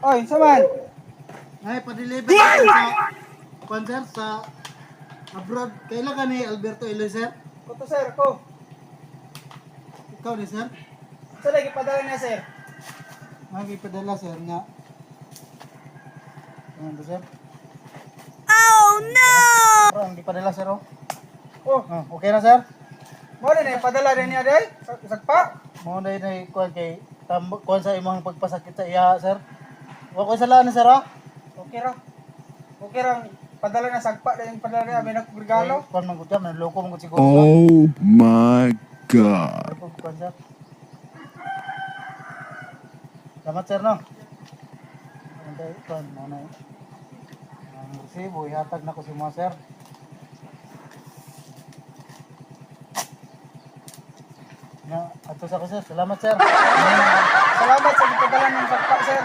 Oy, saman. Ay, pa-deliver natin sa sir sa abroad. Kailan ka ni Alberto Eloy, sir? Kuto sir, ko. Ikaw ni, sir? Sa lagi padala niya sir. Ay, ipadala, sir, nga. Ayan ba, sir? Oh no! Pero ang ipadala, sir, oh. Oh, Okay na, sir? mo din eh padala din niya day. Sagpa. Mo na yun kuwan kay kuwan sa imong pagpasakit sa iya, sir. Wa ko sa na, sir, ha? Okay ra. Okay ra. Padala na sagpa din padala niya may regalo. Kuwan man gud ka, man loko man gud siguro. Oh my God. Kuwan, sir. Salamat, sir, no? Antay, kuwan mo na yun. Ang resibo, ihatag na ko si mga, sir. Ato sa ko, sir. Salamat, sir. Salamat sa padala ng sagpa sir.